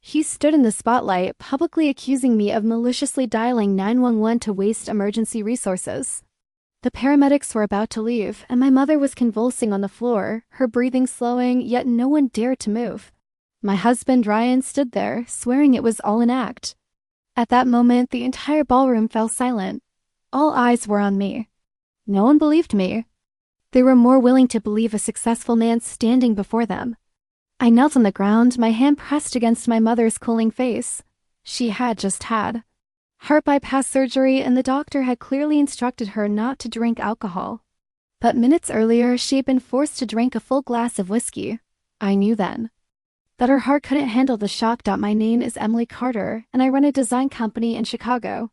He stood in the spotlight, publicly accusing me of maliciously dialing 911 to waste emergency resources. The paramedics were about to leave, and my mother was convulsing on the floor, her breathing slowing, yet no one dared to move. My husband, Ryan, stood there, swearing it was all an act. At that moment, the entire ballroom fell silent. All eyes were on me. No one believed me. They were more willing to believe a successful man standing before them. I knelt on the ground, my hand pressed against my mother's cooling face. She had just had heart bypass surgery, and the doctor had clearly instructed her not to drink alcohol. But minutes earlier, she had been forced to drink a full glass of whiskey. I knew then that her heart couldn't handle the shock. My name is Emily Carter, and I run a design company in Chicago.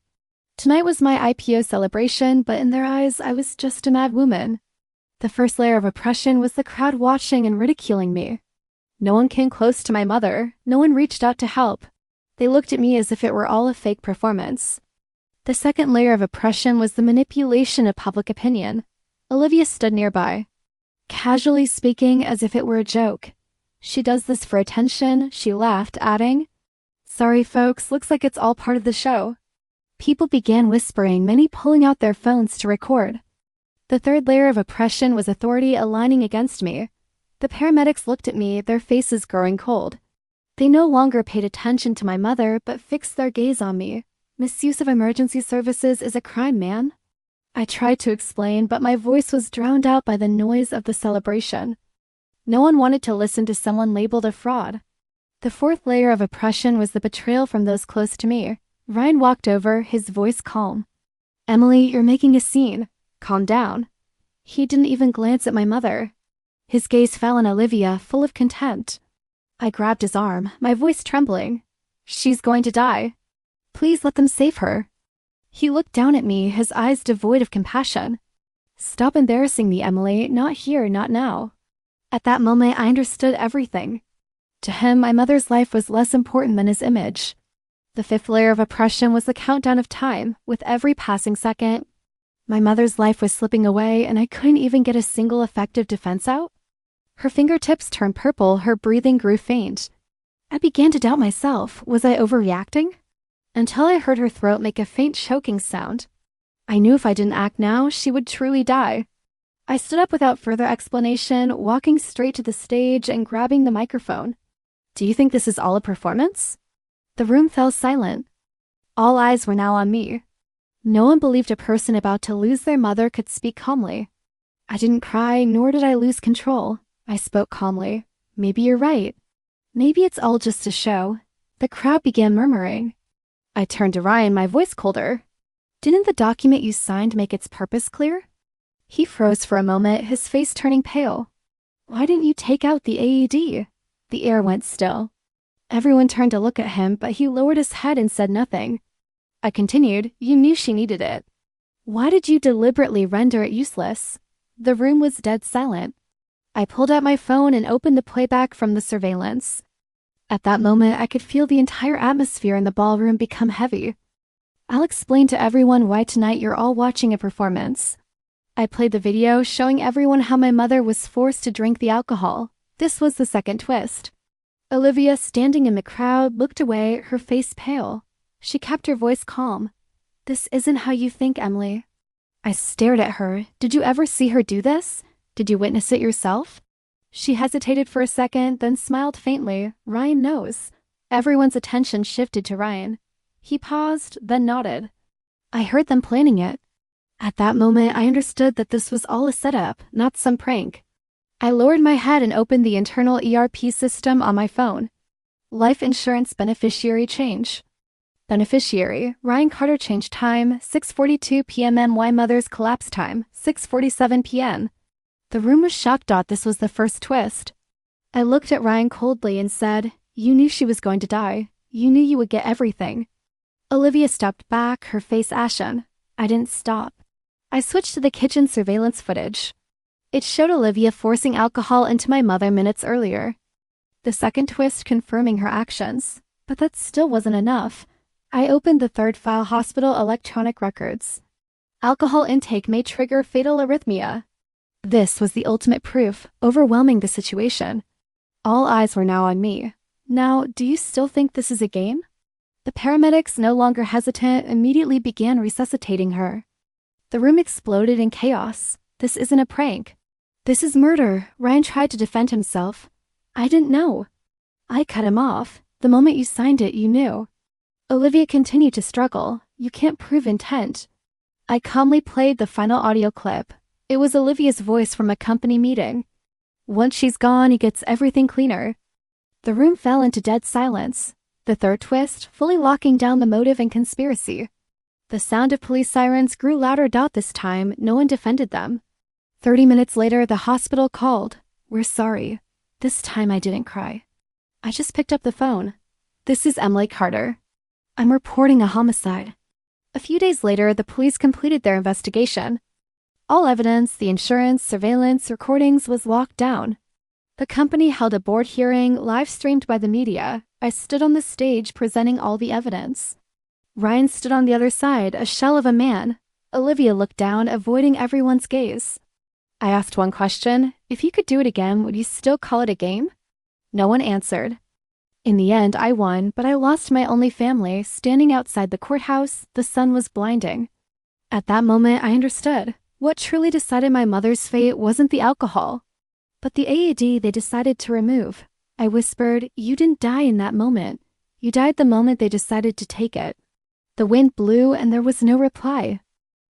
Tonight was my IPO celebration, but in their eyes, I was just a mad woman. The first layer of oppression was the crowd watching and ridiculing me. No one came close to my mother. No one reached out to help. They looked at me as if it were all a fake performance. The second layer of oppression was the manipulation of public opinion. Olivia stood nearby, casually speaking as if it were a joke. "She does this for attention," she laughed, adding, "Sorry folks, looks like it's all part of the show." People began whispering, many pulling out their phones to record. The third layer of oppression was authority aligning against me. The paramedics looked at me, their faces growing cold. They no longer paid attention to my mother, but fixed their gaze on me. "Misuse of emergency services is a crime, man." I tried to explain, but my voice was drowned out by the noise of the celebration. No one wanted to listen to someone labeled a fraud. The fourth layer of oppression was the betrayal from those close to me. Ryan walked over, his voice calm. "Emily, you're making a scene. Calm down." He didn't even glance at my mother. His gaze fell on Olivia, full of contempt. I grabbed his arm, my voice trembling. "She's going to die. Please let them save her." He looked down at me, his eyes devoid of compassion. "Stop embarrassing me, Emily. Not here, not now." At that moment, I understood everything. To him, my mother's life was less important than his image. The fifth layer of oppression was the countdown of time. With every passing second, my mother's life was slipping away, and I couldn't even get a single effective defense out. Her fingertips turned purple, her breathing grew faint. I began to doubt myself. Was I overreacting? Until I heard her throat make a faint choking sound. I knew if I didn't act now, she would truly die. I stood up without further explanation, walking straight to the stage and grabbing the microphone. "Do you think this is all a performance?" The room fell silent. All eyes were now on me. No one believed a person about to lose their mother could speak calmly. I didn't cry, nor did I lose control. I spoke calmly. "Maybe you're right. Maybe it's all just a show." The crowd began murmuring. I turned to Ryan, my voice colder. "Didn't the document you signed make its purpose clear?" He froze for a moment, his face turning pale. "Why didn't you take out the AED?" The air went still. Everyone turned to look at him, but he lowered his head and said nothing. I continued, "You knew she needed it. Why did you deliberately render it useless?" The room was dead silent. I pulled out my phone and opened the playback from the surveillance. At that moment, I could feel the entire atmosphere in the ballroom become heavy. "I'll explain to everyone why tonight you're all watching a performance." I played the video, showing everyone how my mother was forced to drink the alcohol. This was the second twist. Olivia, standing in the crowd, looked away, her face pale. She kept her voice calm. "This isn't how you think, Emily." I stared at her. "Did you ever see her do this? Did you witness it yourself?" She hesitated for a second, then smiled faintly. "Ryan knows." Everyone's attention shifted to Ryan. He paused, then nodded. I heard them planning it. At that moment, I understood that this was all a setup, not some prank. I lowered my head and opened the internal ERP system on my phone. Life insurance beneficiary change. Beneficiary, Ryan Carter change time, 6:42 p.m. My mother's collapse time, 6:47 p.m. The room was shocked. This was the first twist. I looked at Ryan coldly and said, "You knew she was going to die. You knew you would get everything." Olivia stepped back, her face ashen. I didn't stop. I switched to the kitchen surveillance footage. It showed Olivia forcing alcohol into my mother minutes earlier. The second twist confirming her actions. But that still wasn't enough. I opened the third file, hospital electronic records. Alcohol intake may trigger fatal arrhythmia. This was the ultimate proof, overwhelming the situation. All eyes were now on me. Now, do you still think this is a game? The paramedics, no longer hesitant, immediately began resuscitating her. The room exploded in chaos. This isn't a prank. This is murder. Ryan tried to defend himself. I didn't know. I cut him off. The moment you signed it, you knew. Olivia continued to struggle. You can't prove intent. I calmly played the final audio clip. It was Olivia's voice from a company meeting. Once she's gone, he gets everything cleaner. The room fell into dead silence. The third twist, fully locking down the motive and conspiracy. The sound of police sirens grew louder. This time, no one defended them. 30 minutes later, the hospital called. We're sorry. This time I didn't cry. I just picked up the phone. This is Emily Carter. I'm reporting a homicide. A few days later, the police completed their investigation. All evidence, the insurance, surveillance, recordings was locked down. The company held a board hearing, live-streamed by the media. I stood on the stage presenting all the evidence. Ryan stood on the other side, a shell of a man. Olivia looked down, avoiding everyone's gaze. I asked one question. If you could do it again, would you still call it a game? No one answered. In the end, I won, but I lost my only family. Standing outside the courthouse, the sun was blinding. At that moment, I understood. What truly decided my mother's fate wasn't the alcohol, but the AED they decided to remove. I whispered, you didn't die in that moment. You died the moment they decided to take it. The wind blew and there was no reply.